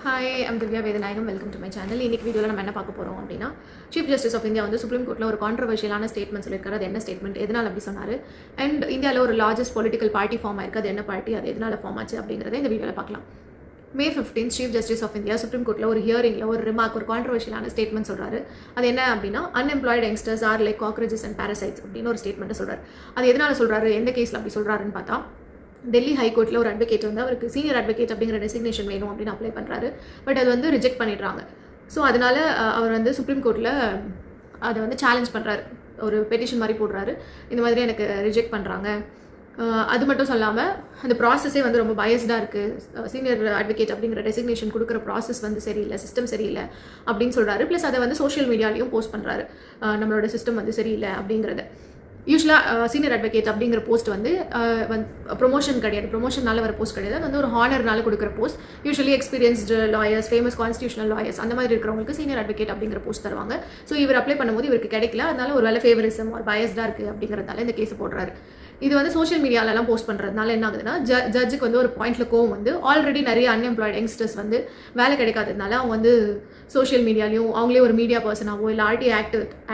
Hi I'm Divya Vedanayagam. Welcome to my channel. இன்னைக்கு வீடியோவில் நம்ம என்ன பார்க்க போகிறோம் அப்படின்னா, சீஃப் ஜஸ்டிஸ் ஆஃப் இந்தியா வந்து சுப்ரீம் கோர்ட்டில் ஒரு கான்ட்ரவர்ஷியலான ஸ்டேட்மெண்ட் சொல்லியிருக்காரு. அது என்ன ஸ்டேட்மெண்ட், எதனால் அப்படி சொன்னார், அண்ட் இந்தியாவில் ஒரு லார்ஜஸ்ட் பொலிட்டிக்கல் பார்ட்டி ஃபார்ம் ஆயிருக்கு. அது என்ன பார்ட்டி, அது எதனால் ஃபார்ம் ஆச்சு அப்படிங்கிறத இந்த வீடியோவில் பார்க்கலாம். May 15 chief justice of India supreme கோர்ட்டில் ஒரு ஹியரிங்கில் ஒரு ரிமார்க், ஒரு கான்ட்ரவர்ஷியலான ஸ்டேட்மெண்ட் சொல்கிறாரு. அது என்ன அப்படின்னா, unemployed youngsters are like cockroaches and parasites அப்படின்னு ஒரு ஸ்டேட்மெண்ட்டை சொல்கிறார். அது எதனால் சொல்கிறாரு, எந்த கேஸில் அப்படி சொல்கிறாருன்னு பார்த்தா, டெல்லி ஹைகோர்ட்டில் ஒரு அட்வொகேட் வந்து அவருக்கு சீனியர் அட்வொகேட் அப்படிங்கிற டெசிக்னேஷன் வேணும் அப்படின்னு அப்ளை பண்ணுறாரு. பட் அது வந்து ரிஜெக்ட் பண்ணிடுறாங்க. ஸோ அதனால் அவர் வந்து சுப்ரீம் கோர்ட்டில் அதை வந்து சேலஞ்ச் பண்ணுறாரு. ஒரு பெட்டிஷன் மாதிரி போடுறாரு, இந்த மாதிரி எனக்கு ரிஜெக்ட் பண்ணுறாங்க. அது மட்டும் சொல்லாமல் அந்த ப்ராசஸே வந்து ரொம்ப பயஸ்டாக இருக்குது, சீனியர் அட்வொகேட் அப்படிங்கிற டெசிக்னேஷன் கொடுக்குற ப்ராசஸ் வந்து சரியில்லை, சிஸ்டம் சரியில்லை அப்படின்னு சொல்கிறாரு. ப்ளஸ் அதை வந்து சோஷியல் மீடியாலையும் போஸ்ட் பண்ணுறாரு, நம்மளோட சிஸ்டம் வந்து சரியில்லை அப்படிங்கிறத. யூஸ்வலாக சீனியர் அட்வொகேட் அப்படிங்கிற போஸ்ட் வந்து ப்ரொமோஷன் கிடையாது, ப்ரொமோஷனால வர போஸ்ட் கிடையாது. அது வந்து ஒரு ஹானர்னால கொடுக்குற post. Usually experienced lawyers, famous constitutional lawyers அந்த மாதிரி இருக்கிறவங்களுக்கு சீனியர் அட்வொகேட் அப்படிங்கிற போஸ்ட் தருவாங்க. ஸோ இவர் அப்ளை பண்ணும்போது இவருக்கு கிடைக்கல, அதனால ஒரு வேலை ஃபேவரிசம் ஒரு பயஸ்டாக இருக்குது அப்படிங்கிறதால இந்த கேஸ் போடுறாரு. இது வந்து சோஷியல் மீடியாலலாம் போஸ்ட் பண்ணுறதுனால என்ன ஆகுதுன்னா, ஜட்ஜுக்கு வந்து ஒரு பாயிண்ட்ல கோவம் வந்து, ஆல்ரெடி நிறைய அன்எம்ப்ளாய்டு யங்ஸ்டர்ஸ் வந்து வேலை கிடைக்காததுனால அவங்க வந்து சோஷியல் மீடியாலையும் அவங்களே ஒரு மீடியா பர்சனாவோ இல்லை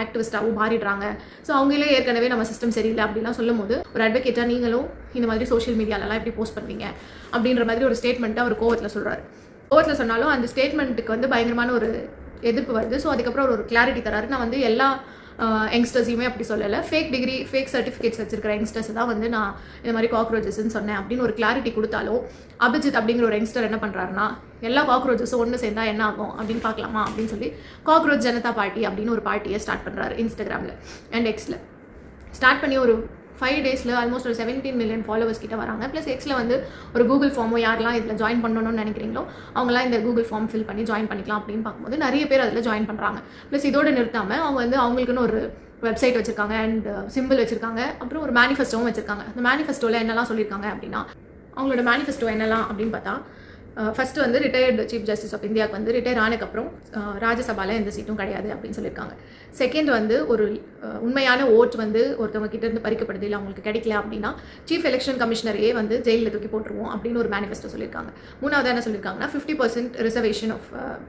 ஆக்டிவிஸ்டாவோ மாறிடுறாங்க. ஸோ அவங்களே ஏற்கனவே நம்ம சிஸ்டம் சரியில்லை அப்படிலாம் சொல்லும் போது, ஒரு அட்வொகேட்டாக நீங்களும் இந்த மாதிரி சோஷியல் மீடியாலலாம் எப்படி போஸ்ட் பண்ணுவீங்க அப்படின்ற மாதிரி ஒரு ஸ்டேட்மெண்ட்டை அவர் கோவத்தில் சொல்கிறாரு. கோவத்தில் சொன்னாலும் அந்த ஸ்டேட்மெண்ட்டுக்கு வந்து பயங்கரமான ஒரு எதிர்ப்பு வருது. ஸோ அதுக்கப்புறம் ஒரு கிளாரிட்டி தராரு. நான் வந்து எல்லா யங்ஸ்டர்ஸையுமே அப்படி சொல்லலை, ஃபேக் டிகிரி ஃபேக் சர்டிஃபிகேட்ஸ் வச்சிருக்கிற யங்ஸ்டர்ஸ் தான் வந்து நான் இந்த மாதிரி காக்ரோச்சஸ்ன்னு சொன்னேன் அப்படின்னு ஒரு கிளாரிட்டி கொடுத்தாலும், அபிஜித் அப்படிங்கிற ஒரு யங்ஸ்டர் என்ன பண்ணுறாருன்னா, எல்லா காக்ரோச்சஸும் ஒன்று சேர்ந்தா என்ன ஆகும் அப்படின்னு பார்க்கலாமா அப்படின்னு சொல்லி காக்ரோச் ஜனதா பார்ட்டி அப்படின்னு ஒரு பார்ட்டியை ஸ்டார்ட் பண்ணுறாரு இன்ஸ்டாகிராமில் அண்ட் எக்ஸில். ஸ்டார்ட் பண்ணி ஒரு 5 டேஸில் ஆல்மோஸ்ட் ஒரு 17 மில்லியன் ஃபாலோவர்ஸ் கிட்ட வராங்க. ப்ளஸ் எக்ஸில் வந்து ஒரு கூகுள் ஃபார்மோ யாரெல்லாம் இதில் ஜாயின் பண்ணணும்னு நினைக்கிறீங்களோ அவங்களாம் இந்த கூகுள் ஃபார்ம் ஃபில் பண்ணி ஜாயின் பண்ணிக்கலாம் அப்படின்னு பார்க்கும்போது நிறைய பேர் அதில் ஜாயின் பண்ணுறாங்க. ப்ளஸ் இதோடு நிறுத்தாமல் அவங்க வந்து அவங்களுக்குன்னு ஒரு வெப்சைட் வச்சுருக்காங்க அண்ட் சிம்பிள் வச்சுருக்காங்க, அப்புறம் ஒரு மேனிஃபெஸ்டோவும் வச்சுருக்காங்க. அந்த மேனிஃபெஸ்டோவில் என்னெல்லாம் சொல்லியிருக்காங்க அப்படின்னா, அவங்களோட மேனிஃபெஸ்டோ என்னெல்லாம் அப்படின்னு பார்த்தா, ஃபஸ்ட்டு வந்து ரிட்டையர்டு சீஃப் ஜஸ்டிஸ் ஆஃப் இந்தியாவுக்கு வந்து ரிட்டையர் ஆனதுக்கப்புறம் ராஜ்யசபாவில் எந்த சீட்டும் கிடையாது அப்படின்னு சொல்லியிருக்காங்க. செகண்ட் வந்து ஒரு உண்மையான ஓட் வந்து ஒருத்தவங்க கிட்டேருந்து பறிக்கப்படுது, இல்லை அவங்களுக்கு கிடைக்கல அப்படின்னா சீஃப் எலெக்ஷன் கமிஷனரையே வந்து ஜெயிலில் தூக்கி போட்டுருவோம் அப்படின்னு ஒரு மேனிஃபெஸ்டோ சொல்லியிருக்காங்க. மூணாவது என்ன சொல்லியிருக்காங்கன்னா, 50% ரிசர்வேஷன்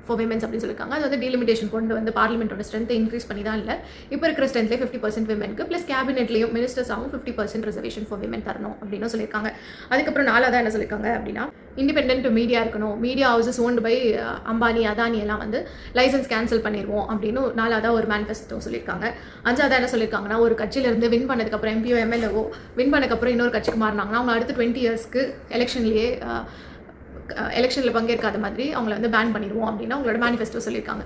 ஃபார் விமென்ஸ் அப்படின்னு சொல்லியிருக்காங்க. அது வந்து டீலிமிட்டேஷன் கொண்டு வந்து பார்லிமெண்ட்டோட ஸ்ட்ரென்த்தை இன்க்ரீஸ் பண்ணி தான் இல்லை, இப்போ இருக்கிற ஸ்ட்ரென்த்லேயே 50% விமென்க்கு, ப்ளஸ் கேபினெட்லேயும் மினிஸ்டர்ஸாகவும் 50% ரிசர்வேஷன் ஃபார் விமென் தரணும் அப்படின்னு சொல்லியிருக்காங்க. அதுக்கப்புறம் நாலாவது என்ன சொல்லியிருக்காங்க அப்படின்னா, இண்டிபெண்டன்ட் மீடியா இருக்கணும், media houses owned by Ambani Adani எல்லாம் வந்து லைசன்ஸ் கேன்சல் பண்ணிடுவோம் அப்படின்னு நாலாவதாக ஒரு மேனிஃபெஸ்டோ சொல்லியிருக்காங்க. அஞ்சாவதாக என்ன சொல்லியிருக்காங்கன்னா, ஒரு கட்சியிலேருந்து வின் பண்ணதுக்கப்புறம் எம்பிஓ எம்எல்ஏவோ வின் பண்ணதுக்கப்புறம் இன்னொரு கட்சிக்கு மாறினாங்கன்னா அவங்க அடுத்த 20 இயர்ஸ்க்கு எலெக்ஷனில் பங்கேற்காத மாதிரி அவங்கள வந்து பேன் பண்ணிடுவோம் அப்படின்னு அவங்களோட மேனிஃபெஸ்டோ சொல்லியிருக்காங்க.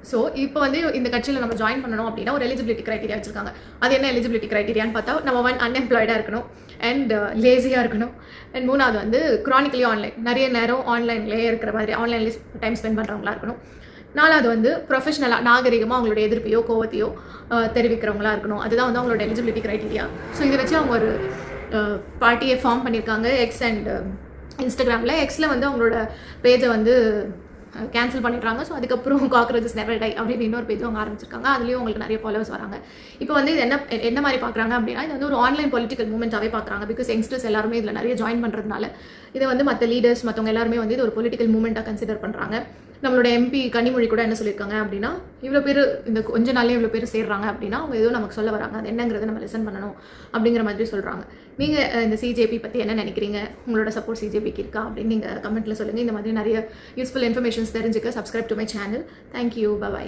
ஸோ இப்போ வந்து இந்த கட்சியில் நம்ம ஜாயின் பண்ணணும் அப்படின்னா ஒரு எலிஜிபிலிட்டி க்ரைட்டீரியா வச்சிருக்காங்க. அது என்ன எலிஜிபிலிட்டி க்ரைட்டீரியான்னு பார்த்தா, நம்ம அன்எம்ப்ளாய்டாக இருக்கணும் அண்ட் லேசியாக இருக்கணும், அண்ட் மூணாவது வந்து க்ரானிக்கலி ஆன்லைன், நிறைய நேரம் ஆன்லைன்லேயே இருக்கிற மாதிரி ஆன்லைன்லேயே டைம் ஸ்பெண்ட் பண்ணுறவங்களா இருக்கணும். நாலாவது வந்து ப்ரொஃபஷனலாக நாகரிகமாக அவங்களோட எதிர்ப்பையோ கோவத்தையோ தெரிவிக்கிறவங்களா இருக்கணும். அதுதான் வந்து அவங்களோட எலிஜிபிலிட்டி க்ரைட்டீரியா. ஸோ இதை வச்சு அவங்க ஒரு பார்ட்டியை ஃபார்ம் பண்ணியிருக்காங்க எக்ஸ் அண்ட் இன்ஸ்டாகிராமில். எக்ஸில் வந்து அவங்களோட பேஜை வந்து கேன்சல் பண்ணிடுறாங்க. ஸோ அதுக்கப்புறம் காக்ரோச்சஸ் நெவர் டை அப்படின்னு இன்னொரு பேஜ் அவங்க ஆரம்பிச்சிருக்காங்க. அதுலேயும் உங்களுக்கு நிறைய ஃபாலோவர்ஸ் வராங்க. இப்போ வந்து இது என்ன மாதிரி பார்க்குறாங்க அப்படின்னா, இது வந்து ஒரு ஆன்லைன் பொலிட்டிக்கல் மூவ்மெண்ட்டாகவே பார்க்குறாங்க. பிகாஸ் யங்ஸ்டர்ஸ் எல்லாருமே இதில் நிறைய ஜாயின் பண்ணுறதுனால இதை வந்து மற்ற லீடர்ஸ் மற்றவங்க எல்லாருமே வந்து இது ஒரு பொலிட்டிக்கல் மூவ்மெண்ட்டாக கன்சிடர் பண்ணுறாங்க. நம்மளோட எம்பி கனிமொழி கூட என்ன சொல்லியிருக்காங்க அப்படின்னா, இவ்வளோ பேர் இந்த கொஞ்ச நாளே இவ்வளோ பேர் சேர்றாங்க அப்படின்னா அவங்க ஏதோ நமக்கு சொல்ல வராங்க, அது என்னங்கிறத நம்ம லிசன் பண்ணணும் அப்படிங்கிற மாதிரி சொல்கிறாங்க. நீங்கள் இந்த சிஜேபி பற்றி என்ன நினைக்கிறீங்க, உங்களோட சப்போர்ட் சிஜேபிக்கு இருக்கா அப்படின்னு நீங்கள் கமெண்ட்டில் சொல்லுங்கள். இந்த மாதிரி நிறைய யூஸ்ஃபுல் இன்ஃபர்மேஷன்ஸ் தெரிஞ்சுக்க subscribe to my channel. Thank you, by.